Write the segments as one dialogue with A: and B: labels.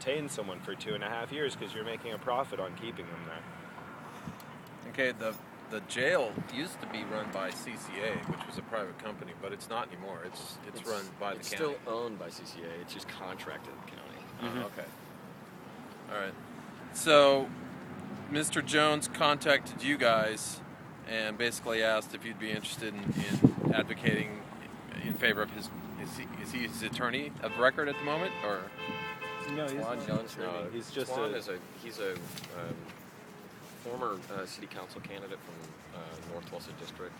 A: retain someone for 2.5 years because you're making a profit on keeping them there.
B: Okay, the jail used to be run by CCA, which was a private company, but it's not anymore. It's run by the county.
C: It's still owned by CCA. It's just contracted to the county.
B: Mm-hmm. Okay. All right. So, Mr. Jones contacted you guys and basically asked if you'd be interested in advocating in favor of his. Is he his attorney of record at the moment, or?
A: No, he's
C: Twan
A: not
C: Jones.
A: an attorney.
C: No,
A: he's just
C: he's a former city council candidate from North Tulsa District,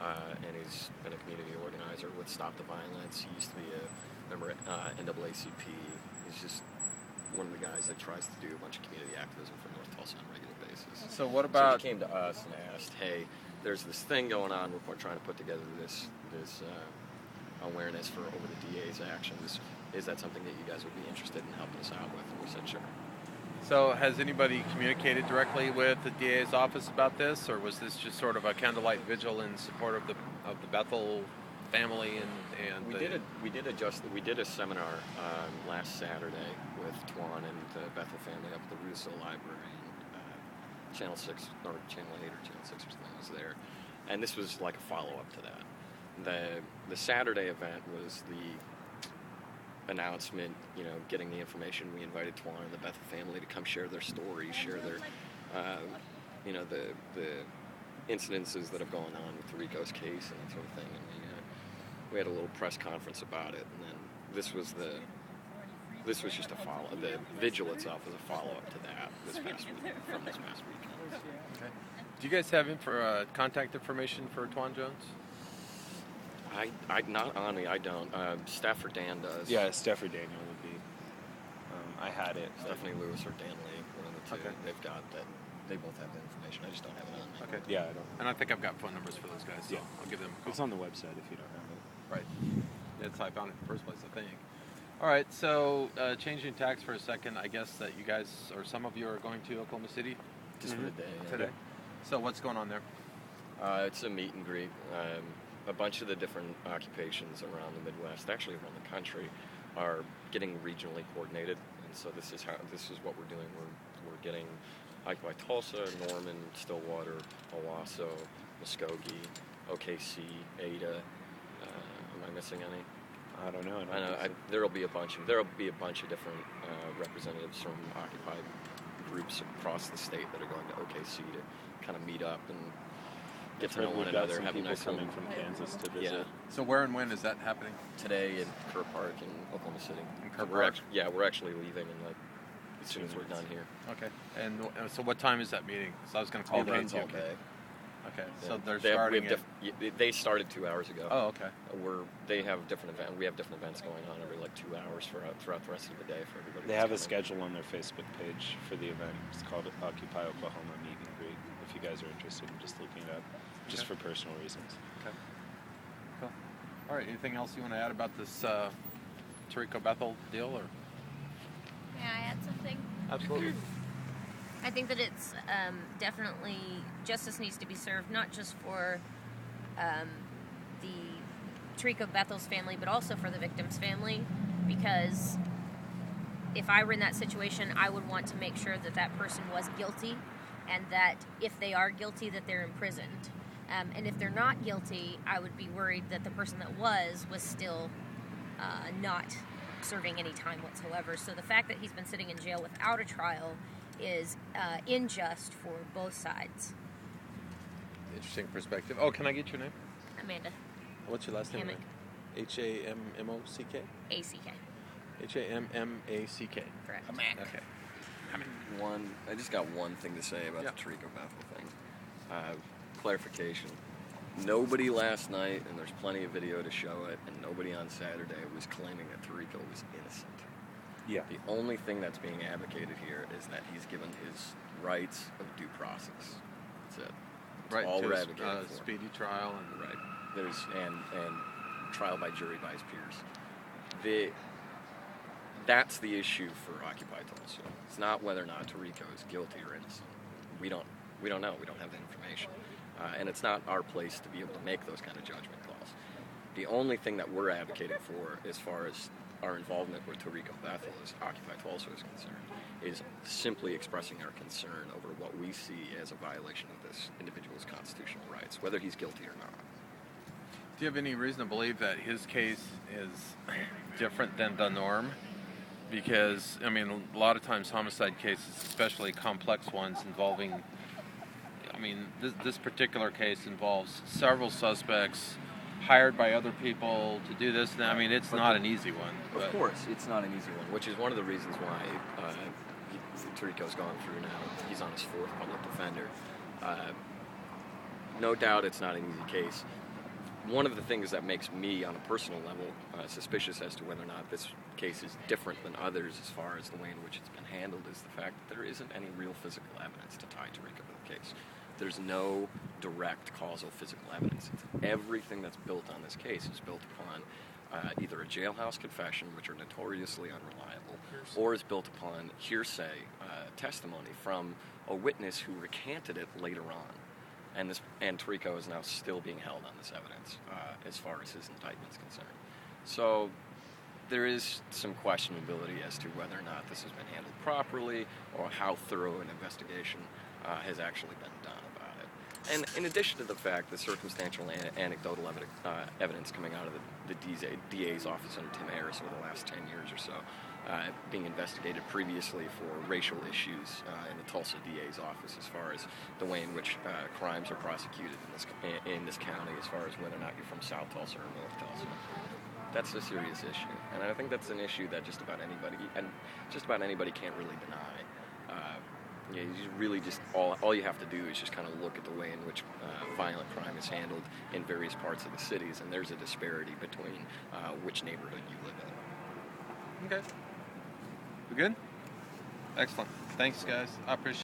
C: and he's been a community organizer with Stop the Violence. He used to be a member at NAACP. He's just one of the guys that tries to do a bunch of community activism for North Tulsa on a regular basis.
B: So what about?
C: So he came to us and asked, "Hey, there's this thing going on. We're trying to put together this awareness for over the DA's actions. Is that something that you guys would be interested in helping us out with?" And we said, "Sure."
B: So has anybody communicated directly with the DA's office about this, or was this just sort of a candlelight vigil in support of the Bethel family and
C: we did a seminar last Saturday with Twan and the Bethel family up at the Russo Library, and Channel 6 or Channel 8 or Channel 6 or something was there, and this was like a follow-up to that. The Saturday event was the announcement, getting the information. We invited Twan and the Bethel family to come share their stories, share their, the incidences that have gone on with the Rico's case and that sort of thing. And we had a little press conference about it, and then this was just a follow. The vigil itself was a follow-up to that from this past weekend.
B: Okay. Do you guys have contact information for Twan Jones?
C: I not on me. I don't. Stafford Dan does.
A: Yeah, Stafford Daniel would be. I had it.
C: Stephanie Lewis or Dan Lee, one of the two.
B: Okay.
C: They've got that. They both have the information. I just don't have it on me.
B: Okay.
A: Yeah, I don't.
B: And I think I've got phone numbers for those guys. So I'll give them a call.
A: It's on the website if you don't have it.
B: Right. That's how I found it in the first place, I think. All right. So changing tacks for a second. I guess that you guys or some of you are going to Oklahoma City
C: Just for the day. Yeah.
B: today. So what's going on there?
C: It's a meet and greet. A bunch of the different occupations around the Midwest, actually around the country, are getting regionally coordinated, and so this is what we're doing. We're getting Occupy Tulsa, Norman, Stillwater, Owasso, Muskogee, OKC, Ada. Am I missing any?
A: I don't know.
C: There'll be a bunch of different representatives from Occupy groups across the state that are going to OKC to kind of meet up and get to know one another, have a nice
A: coming from Kansas to visit.
C: Yeah.
B: So where and when is that happening?
C: Today in Kerr Park in Oklahoma City. We're actually leaving as soon as we're done here.
B: Okay. And so what time is that meeting? So I was going to call
C: It runs all day.
B: Okay.
C: Yeah.
B: So they're starting
C: they started 2 hours ago.
B: Oh, okay.
C: They have different events. We have different events going on every 2 hours throughout the rest of the day for everybody.
A: They have a schedule on their Facebook page for the event. It's called Occupy Oklahoma Meet and Greet. If you guys are interested in just looking it up, just for personal reasons.
B: Okay. Cool. All right. Anything else you want to add about this Tarico Bethel deal, or?
D: May I add something?
B: Absolutely.
D: I think that it's definitely justice needs to be served, not just for the Tarico Bethel's family, but also for the victim's family, because if I were in that situation, I would want to make sure that that person was guilty, and that if they are guilty, that they're imprisoned. And if they're not guilty, I would be worried that the person that was still not serving any time whatsoever. So the fact that he's been sitting in jail without a trial is unjust for both sides.
B: Interesting perspective. Oh, can I get your name?
D: Amanda.
B: What's your last name?
D: Hammock.
B: H-A-M-M-O-C-K?
D: A-C-K.
B: H-A-M-M-A-C-K.
D: Correct.
B: Okay.
C: I just got one thing to say about the Tarico Bethel thing. Clarification. Nobody last night, and there's plenty of video to show it, and nobody on Saturday was claiming that Tarico was innocent.
A: Yeah.
C: The only thing that's being advocated here is that he's given his rights of due process. That's it. That's
B: Right.
C: all
B: to
C: we're advocating for.
B: speedy trial and
C: Right. There's and trial by jury by his peers. That's the issue for Occupy Tulsa. It's not whether or not Tarico is guilty or innocent. We don't know. We don't have the information. And it's not our place to be able to make those kind of judgment calls. The only thing that we're advocating for, as far as our involvement with Tarico Bethel as Occupy Tulsa is concerned is simply expressing our concern over what we see as a violation of this individual's constitutional rights, whether he's guilty or not.
B: Do you have any reason to believe that his case is different than the norm? Because, I mean, a lot of times homicide cases, especially complex ones involving, I mean, this particular case involves several suspects hired by other people to do this. I mean, it's not an easy one.
C: Of course, it's not an easy one, which is one of the reasons why Tarico's gone through now. He's on his 4th public defender. No doubt it's not an easy case. One of the things that makes me, on a personal level, suspicious as to whether or not this case is different than others as far as the way in which it's been handled is the fact that there isn't any real physical evidence to tie Tarico to the case. There's no direct causal physical evidence. Everything that's built on this case is built upon either a jailhouse confession, which are notoriously unreliable, or is built upon hearsay testimony from a witness who recanted it later on. And Tarico is now still being held on this evidence as far as his indictment is concerned. So there is some questionability as to whether or not this has been handled properly or how thorough an investigation has actually been done about it. And in addition to the fact that circumstantial and anecdotal evidence coming out of the DA's office under Tim Harris over the last 10 years or so, being investigated previously for racial issues in the Tulsa DA's office as far as the way in which crimes are prosecuted in this county as far as whether or not you're from South Tulsa or North Tulsa. That's a serious issue, and I think that's an issue that just about anybody can't really deny. You really just all you have to do is just kind of look at the way in which violent crime is handled in various parts of the cities, and there's a disparity between which neighborhood you live in.
B: Okay. We good? Excellent. Thanks, guys. I appreciate it.